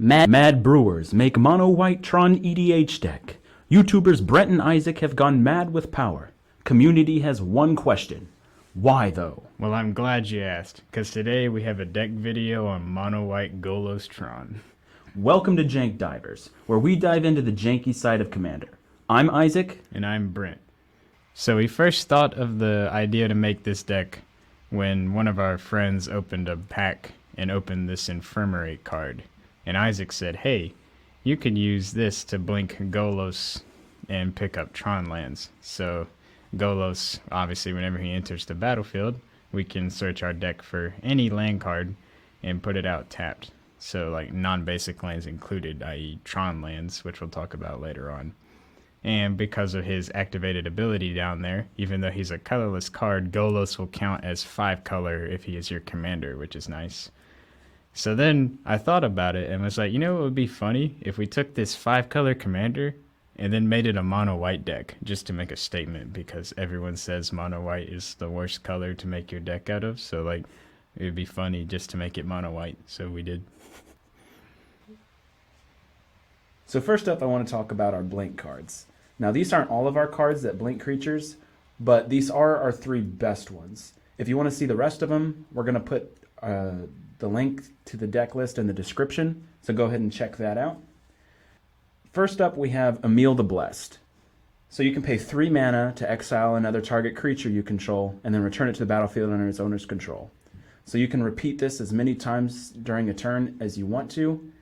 Mad Brewers make mono white Tron EDH deck. YouTubers Brent and Isaac have gone mad with power. Community has one question. Why though? Well, I'm glad you asked, because today we have a deck video on mono white Golos Tron. Welcome to Jank Divers, where we dive into the janky side of Commander. I'm Isaac. And I'm Brent. So we first thought of the idea to make this deck when one of our friends opened a pack and opened this Infirmary card. And Isaac said, hey, you could use this to blink Golos and pick up Tron Lands. So Golos, obviously, whenever he enters the battlefield, we can search our deck for any land card and put it out tapped. So like non-basic lands included, i.e. Tron Lands, which we'll talk about later on. And because of his activated ability down there, even though he's a colorless card, Golos will count as 5 color if he is your commander, which is nice. So then I thought about it and was like, you know what would be funny? If we took this 5 color commander and then made it a mono white deck just to make a statement, because everyone says mono white is the worst color to make your deck out of. So like it would be funny just to make it mono white. So we did. So first up, I want to talk about our blink cards. Now these aren't all of our cards that blink creatures, but these are our 3 best ones. If you want to see the rest of them, we're going to put the link to the deck list in the description, so go ahead and check that out. First up, we have Emil the Blessed. So you can pay 3 mana to exile another target creature you control and then return it to the battlefield under its owner's control. So you can repeat this as many times during a turn as you want to,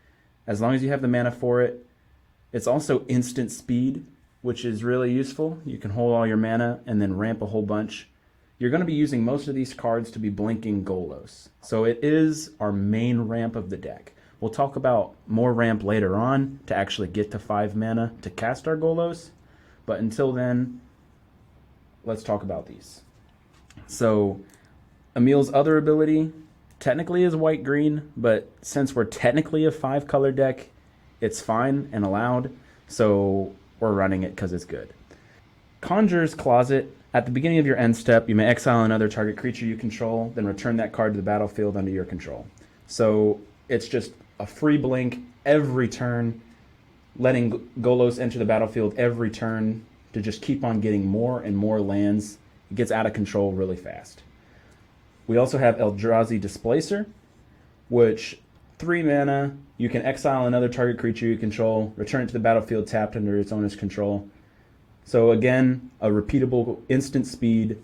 as long as you have the mana for it. It's also instant speed, which is really useful. You can hold all your mana and then ramp a whole bunch. You're going to be using most of these cards to be blinking Golos. So it is our main ramp of the deck. We'll talk about more ramp later on to actually get to 5 mana to cast our Golos. But until then, let's talk about these. So Emil's other ability technically is white-green, but since we're technically a 5 color deck, it's fine and allowed. So we're running it because it's good. Conjurer's Closet. At the beginning of your end step, you may exile another target creature you control, then return that card to the battlefield under your control. So it's just a free blink every turn, letting Golos enter the battlefield every turn to just keep on getting more and more lands. It gets out of control really fast. We also have Eldrazi Displacer, which 3 mana, you can exile another target creature you control, return it to the battlefield tapped under its owner's control. So again, a repeatable instant speed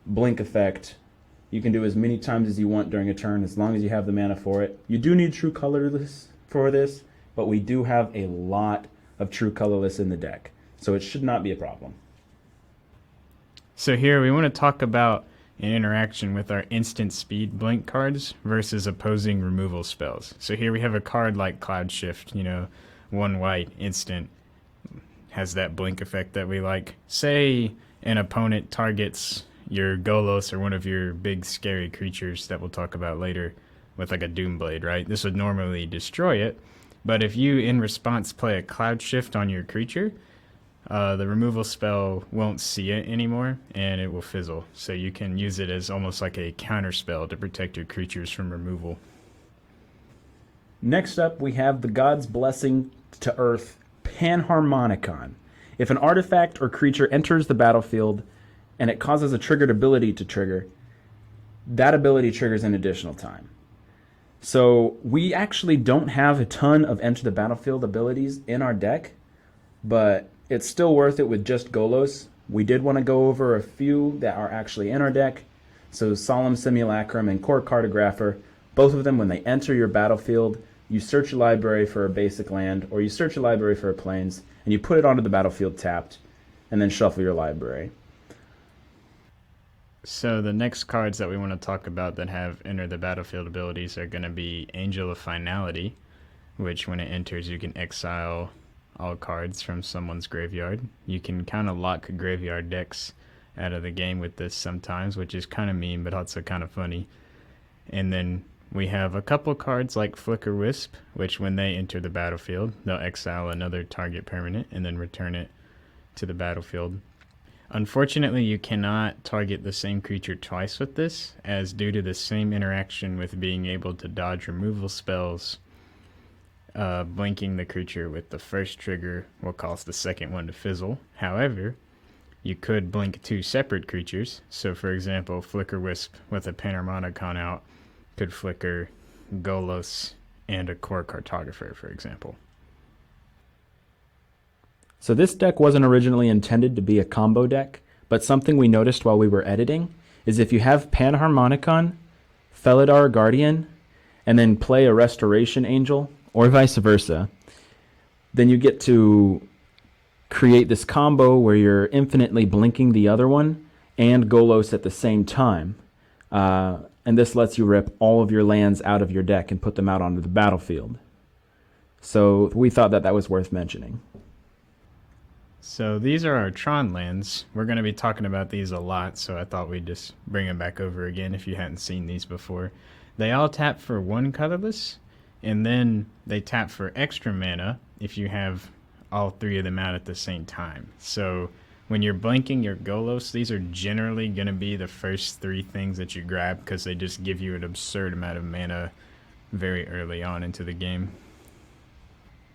blink effect. You can do as many times as you want during a turn as long as you have the mana for it. You do need true colorless for this, but we do have a lot of true colorless in the deck, so it should not be a problem. So here we want to talk about an interaction with our instant speed blink cards versus opposing removal spells. So here we have a card like Cloud Shift, 1 white, instant, has that blink effect that we like. Say an opponent targets your Golos or one of your big scary creatures that we'll talk about later with like a Doomblade, right? This would normally destroy it, but if you in response play a Cloud Shift on your creature, the removal spell won't see it anymore and it will fizzle. So you can use it as almost like a counter spell to protect your creatures from removal. Next up, we have the God's Blessing to Earth Panharmonicon. If an artifact or creature enters the battlefield and it causes a triggered ability to trigger, that ability triggers an additional time. So we actually don't have a ton of enter the battlefield abilities in our deck, but it's still worth it with just Golos. We did want to go over a few that are actually in our deck. So Solemn Simulacrum and Core Cartographer, both of them, when they enter your battlefield, you search your library for a basic land, or you search your library for a plains, and you put it onto the battlefield tapped, and then shuffle your library. So the next cards that we want to talk about that have enter the battlefield abilities are going to be Angel of Finality, which when it enters you can exile all cards from someone's graveyard. You can kind of lock graveyard decks out of the game with this sometimes, which is kind of mean but also kind of funny. And then we have a couple cards like Flicker Wisp, which when they enter the battlefield, they'll exile another target permanent and then return it to the battlefield. Unfortunately, you cannot target the same creature twice with this, as due to the same interaction with being able to dodge removal spells, blinking the creature with the first trigger will cause the second one to fizzle. However, you could blink two separate creatures. So, for example, Flicker Wisp with a Panharmonicon out could flicker Golos and a Core Cartographer, for example. So this deck wasn't originally intended to be a combo deck, but something we noticed while we were editing is if you have Panharmonicon, Felidar Guardian, and then play a Restoration Angel, or vice versa, then you get to create this combo where you're infinitely blinking the other one and Golos at the same time. And this lets you rip all of your lands out of your deck and put them out onto the battlefield. So we thought that was worth mentioning. So these are our Tron Lands. We're going to be talking about these a lot, so I thought we'd just bring them back over again if you hadn't seen these before. They all tap for one colorless, and then they tap for extra mana if you have all three of them out at the same time. So when you're blinking your Golos, these are generally going to be the first three things that you grab because they just give you an absurd amount of mana very early on into the game.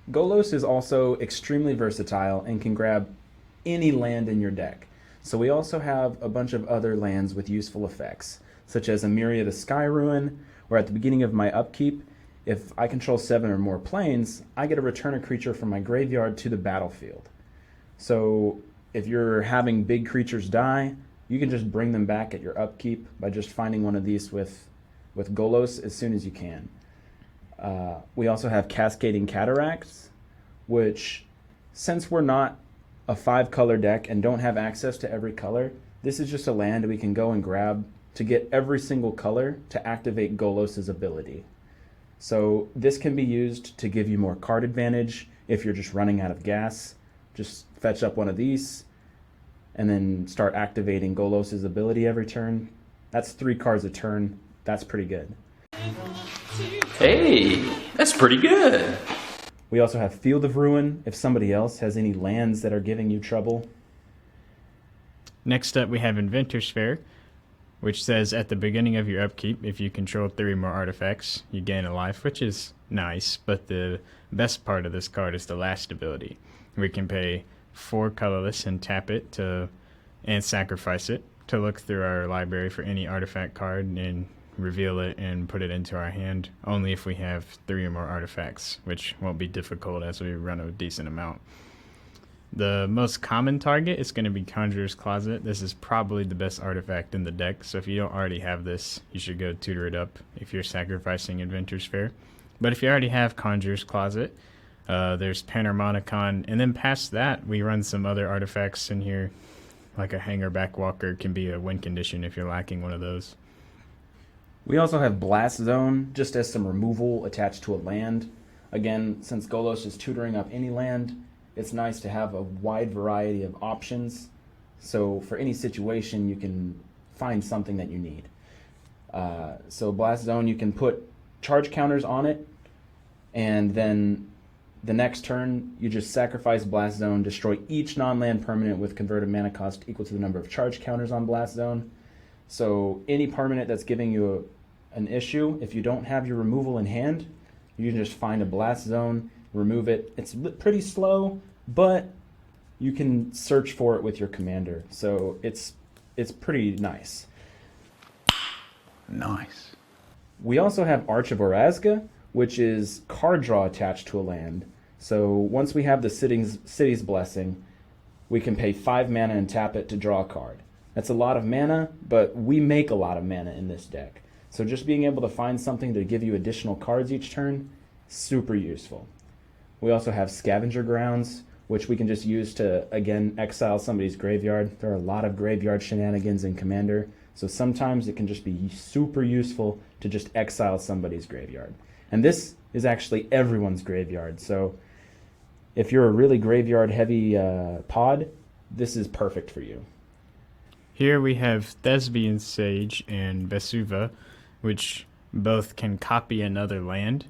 Golos is also extremely versatile and can grab any land in your deck. So we also have a bunch of other lands with useful effects, such as a Myriad of Sky Ruin, where at the beginning of my upkeep, if I control 7 or more planes, I get to return a creature from my graveyard to the battlefield. So if you're having big creatures die, you can just bring them back at your upkeep by just finding one of these with Golos as soon as you can. We also have Cascading Cataracts, which, since we're not a 5-color deck and don't have access to every color, this is just a land we can go and grab to get every single color to activate Golos' ability. So this can be used to give you more card advantage if you're just running out of gas. Just fetch up one of these and then start activating Golos' ability every turn. That's 3 cards a turn. That's pretty good. Hey, that's pretty good. We also have Field of Ruin if somebody else has any lands that are giving you trouble. Next up, we have Inventors Fair, which says at the beginning of your upkeep, if you control 3 or more artifacts, you gain a life, which is nice, but the best part of this card is the last ability. We can pay 4 colorless and tap it and sacrifice it to look through our library for any artifact card and reveal it and put it into our hand, only if we have 3 or more artifacts, which won't be difficult as we run a decent amount. The most common target is going to be Conjurer's Closet. This is probably the best artifact in the deck, so if you don't already have this, you should go tutor it up if you're sacrificing Inventors Fair. But if you already have Conjurer's Closet, there's Panharmonicon, and then past that, we run some other artifacts in here, like a Hanger Backwalker can be a win condition if you're lacking one of those. We also have Blast Zone, just as some removal attached to a land. Again, since Golos is tutoring up any land, it's nice to have a wide variety of options. So for any situation, you can find something that you need. So Blast Zone, you can put charge counters on it, and then the next turn, you just sacrifice Blast Zone, destroy each non-land permanent with converted mana cost equal to the number of charge counters on Blast Zone. So any permanent that's giving you an issue, if you don't have your removal in hand, you can just find a Blast Zone, remove it. It's pretty slow, but you can search for it with your commander. So it's pretty nice. Nice. We also have Arch of Orazga, which is card draw attached to a land. So once we have the City's Blessing, we can pay 5 mana and tap it to draw a card. That's a lot of mana, but we make a lot of mana in this deck. So just being able to find something to give you additional cards each turn, super useful. We also have Scavenger Grounds, which we can just use to, again, exile somebody's graveyard. There are a lot of graveyard shenanigans in Commander, so sometimes it can just be super useful to just exile somebody's graveyard. And this is actually everyone's graveyard, so if you're a really graveyard-heavy pod, this is perfect for you. Here we have Thespian Sage and Vesuva, which both can copy another land,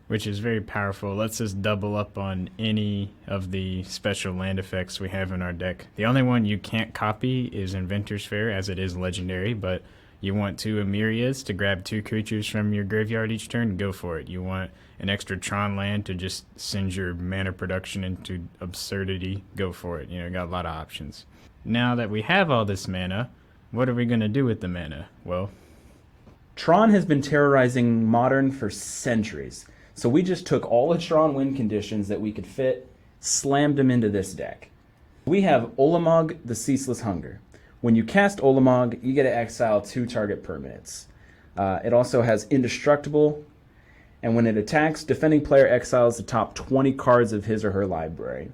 which is very powerful. Lets us double up on any of the special land effects we have in our deck. The only one you can't copy is Inventors Fair, as it is legendary, but You want 2 Emirias to grab 2 creatures from your graveyard each turn? Go for it. You want an extra Tron Land to just send your mana production into absurdity? Go for it. You got a lot of options. Now that we have all this mana, what are we going to do with the mana? Well, Tron has been terrorizing Modern for centuries. So we just took all the Tron win conditions that we could fit, slammed them into this deck. We have Olamog, the Ceaseless Hunger. When you cast Olamog, you get to exile 2 target permanents. It also has Indestructible, and when it attacks, defending player exiles the top 20 cards of his or her library.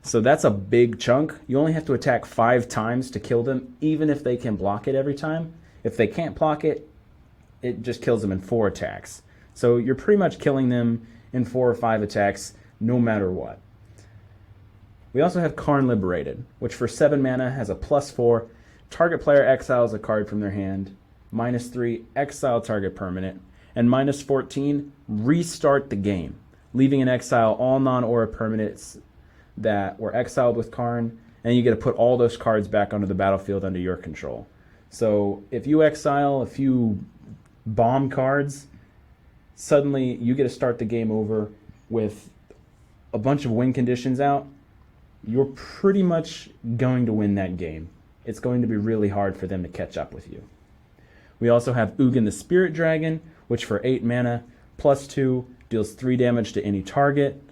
So that's a big chunk. You only have to attack 5 times to kill them, even if they can block it every time. If they can't block it, it just kills them in 4 attacks. So you're pretty much killing them in 4 or 5 attacks, no matter what. We also have Karn Liberated, which for 7 mana has a +4. Target player exiles a card from their hand, -3, exile target permanent, and -14, restart the game, leaving in exile all non-aura permanents that were exiled with Karn, and you get to put all those cards back onto the battlefield under your control. So if you exile a few bomb cards, suddenly you get to start the game over with a bunch of win conditions out. You're pretty much going to win that game. It's going to be really hard for them to catch up with you. We also have Ugin the Spirit Dragon, which for 8 mana, +2, deals 3 damage to any target,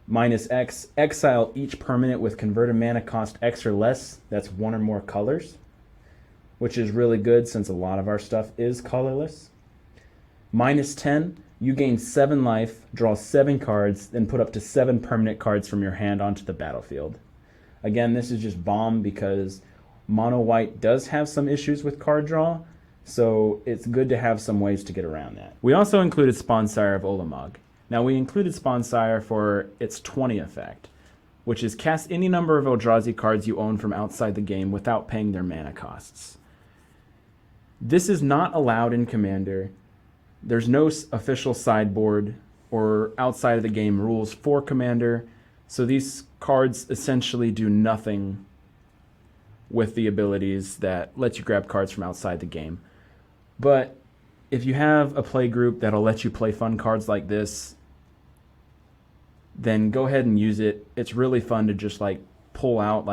-X, exile each permanent with converted mana cost X or less, that's 1 or more colors, which is really good since a lot of our stuff is colorless. -10, you gain 7 life, draw 7 cards, then put up to 7 permanent cards from your hand onto the battlefield. Again, this is just bomb because mono white does have some issues with card draw, so it's good to have some ways to get around that. We also included Sponsire of Olamog. Now we included Sponsire for its 20 effect, which is cast any number of Eldrazi cards you own from outside the game without paying their mana costs. This is not allowed in Commander. There's no official sideboard or outside of the game rules for Commander, so these cards essentially do nothing with the abilities that let you grab cards from outside the game. But if you have a play group that'll let you play fun cards like this, then go ahead and use it. It's really fun to just pull out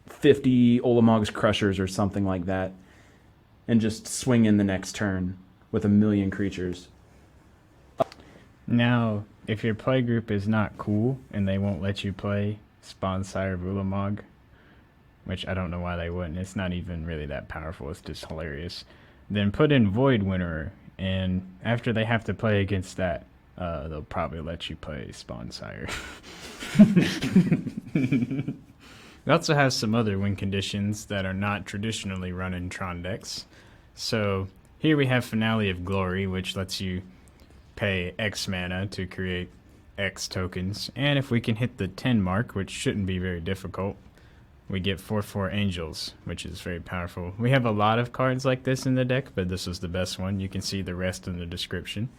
50 Olamog's Crushers or something like that and just swing in the next turn with a million creatures. now, if your play group is not cool and they won't let you play Sponsire of Olamog, which I don't know why they wouldn't. It's not even really that powerful. It's just hilarious. Then put in Void Winterer, and after they have to play against that, they'll probably let you play Sponsire. We also have some other win conditions that are not traditionally run in Tron decks. So here we have Finale of Glory, which lets you pay X mana to create X tokens. And if we can hit the 10 mark, which shouldn't be very difficult, we get 4/4 Angels, which is very powerful. We have a lot of cards like this in the deck, but this was the best one. You can see the rest in the description.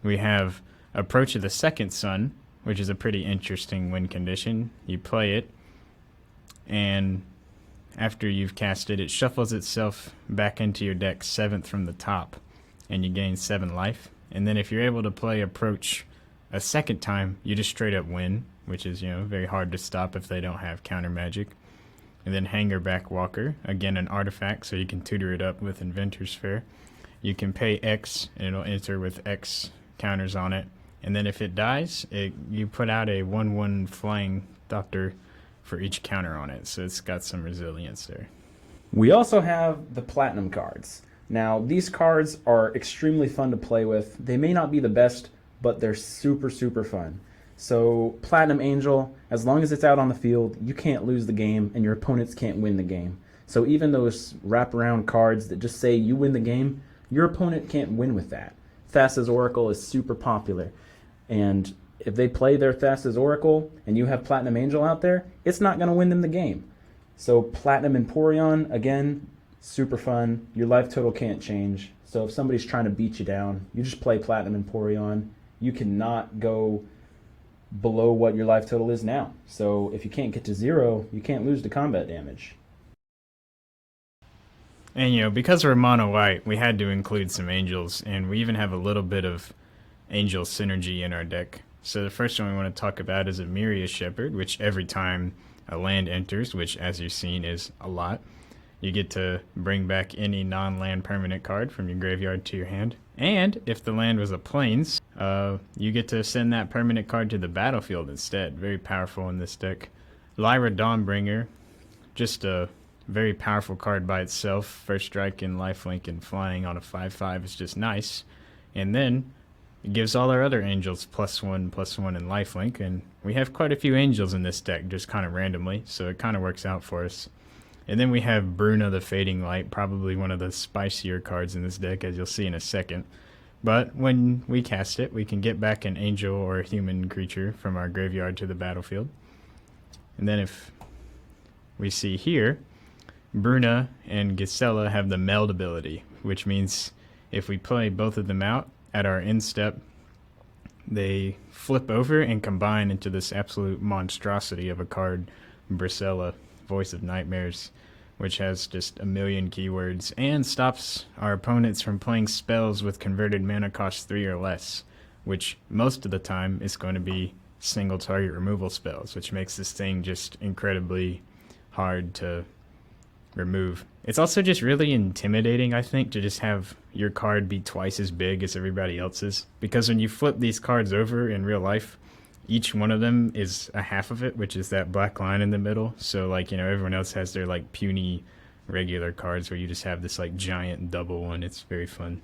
We have Approach of the Second Sun, which is a pretty interesting win condition. You play it, and after you've cast it, it shuffles itself back into your deck 7th from the top, and you gain 7 life. And then if you're able to play Approach a second time, you just straight up win, which is, very hard to stop if they don't have counter magic. And then Hangerback Walker, again an artifact, so you can tutor it up with Inventors Fair. You can pay X, and it'll enter with X counters on it. And then if it dies, you put out a 1/1 flying doctor for each counter on it, so it's got some resilience there. We also have the Platinum cards. Now, these cards are extremely fun to play with. They may not be the best, but they're super, super fun. So Platinum Angel, as long as it's out on the field, you can't lose the game and your opponents can't win the game. So even those wraparound cards that just say you win the game, your opponent can't win with that. Thassa's Oracle is super popular. And if they play their Thassa's Oracle and you have Platinum Angel out there, it's not going to win them the game. So Platinum Emporion, again, super fun. Your life total can't change. So if somebody's trying to beat you down, you just play Platinum Emporion. You cannot go below what your life total is now. So if you can't get to 0, you can't lose to combat damage. And, because we're mono white, we had to include some angels, and we even have a little bit of angel synergy in our deck. So the first one we want to talk about is a Myria Shepherd, which every time a land enters, which as you've seen is a lot, you get to bring back any non-land permanent card from your graveyard to your hand. And if the land was a plains, you get to send that permanent card to the battlefield instead. Very powerful in this deck. Lyra Dawnbringer, just a very powerful card by itself. First strike and lifelink and flying on a 5/5 is just nice. And then it gives all our other angels +1/+1 and lifelink, and we have quite a few angels in this deck just kind of randomly, so it kind of works out for us. And then we have Bruna the Fading Light, probably one of the spicier cards in this deck, as you'll see in a second. But when we cast it, we can get back an angel or a human creature from our graveyard to the battlefield. And then if we see here, Bruna and Gisela have the meld ability, which means if we play both of them out at our end step, they flip over and combine into this absolute monstrosity of a card, Brisella, Voice of Nightmares, which has just a million keywords and stops our opponents from playing spells with converted mana cost 3 or less, which most of the time is going to be single target removal spells, which makes this thing just incredibly hard to remove. It's also just really intimidating, I think, to just have your card be twice as big as everybody else's, because when you flip these cards over in real life, each one of them is a half of it, which is that black line in the middle. So everyone else has their puny regular cards where you just have this giant double one. It's very fun.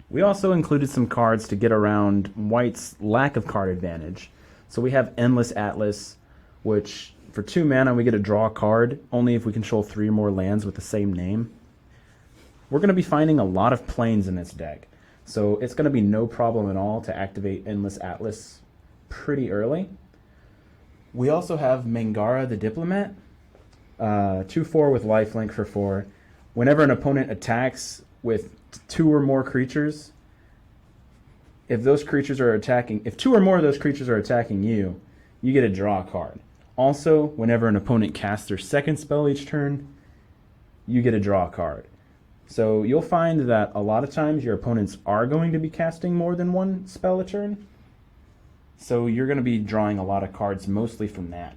We also included some cards to get around White's lack of card advantage. So we have Endless Atlas, which for 2 mana we get to draw a card only if we control 3 or more lands with the same name. We're going to be finding a lot of plains in this deck, so it's going to be no problem at all to activate Endless Atlas pretty early. We also have Mangara the Diplomat, 2/4 with lifelink for 4. Whenever an opponent attacks with 2 or more creatures, if 2 or more of those creatures are attacking you, you get to draw a card. Also, whenever an opponent casts their second spell each turn, you get to draw a card. So you'll find that a lot of times your opponents are going to be casting more than 1 spell a turn. So you're going to be drawing a lot of cards mostly from that.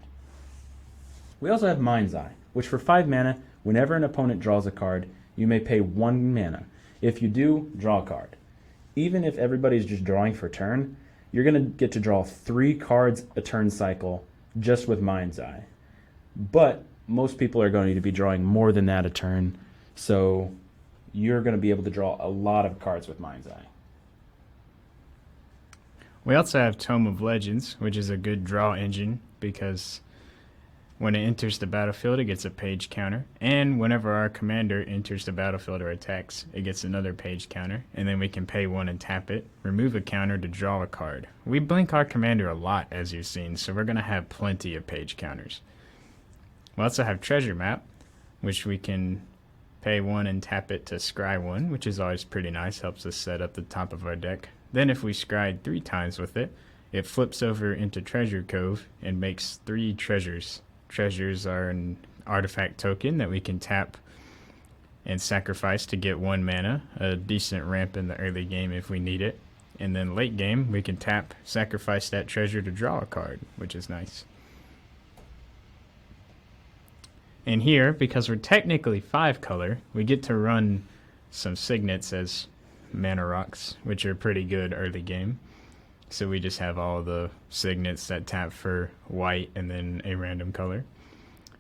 We also have Mind's Eye, which for 5 mana, whenever an opponent draws a card, you may pay 1 mana. If you do, draw a card. Even if everybody's just drawing for turn, you're going to get to draw 3 cards a turn cycle just with Mind's Eye. But most people are going to be drawing more than that a turn, so you're going to be able to draw a lot of cards with Mind's Eye. We also have Tome of Legends, which is a good draw engine because when it enters the battlefield, it gets a page counter. And whenever our commander enters the battlefield or attacks, it gets another page counter. And then we can pay 1 and tap it, remove a counter to draw a card. We blink our commander a lot, as you've seen, so we're going to have plenty of page counters. We also have Treasure Map, which we can pay 1 and tap it to scry 1, which is always pretty nice, helps us set up the top of our deck. Then if we scry 3 times with it, it flips over into Treasure Cove and makes 3 treasures. Treasures are an artifact token that we can tap and sacrifice to get 1 mana, a decent ramp in the early game if we need it. And then late game, we can tap, sacrifice that treasure to draw a card, which is nice. And here, because we're technically 5 color, we get to run some Signets as mana rocks, which are pretty good early game. So we just have all the Signets that tap for white and then a random color.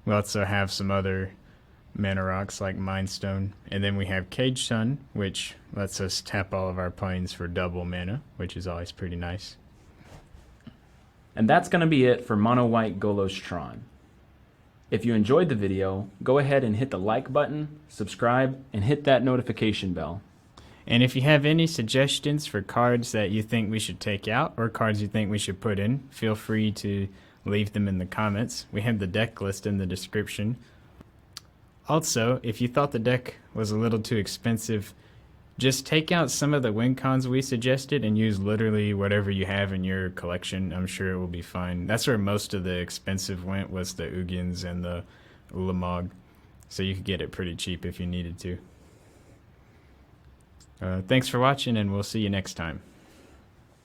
We also have some other mana rocks like Mind Stone. And then we have Cage Sun, which lets us tap all of our planes for double mana, which is always pretty nice. And that's going to be it for Mono White Golos Tron. If you enjoyed the video, go ahead and hit the like button, subscribe, and hit that notification bell. And if you have any suggestions for cards that you think we should take out or cards you think we should put in, feel free to leave them in the comments. We have the deck list in the description. Also, if you thought the deck was a little too expensive, just take out some of the win cons we suggested and use literally whatever you have in your collection. I'm sure it will be fine. That's where most of the expensive went, was the Ugins and the Olamog. So you could get it pretty cheap if you needed to. Thanks for watching, and we'll see you next time.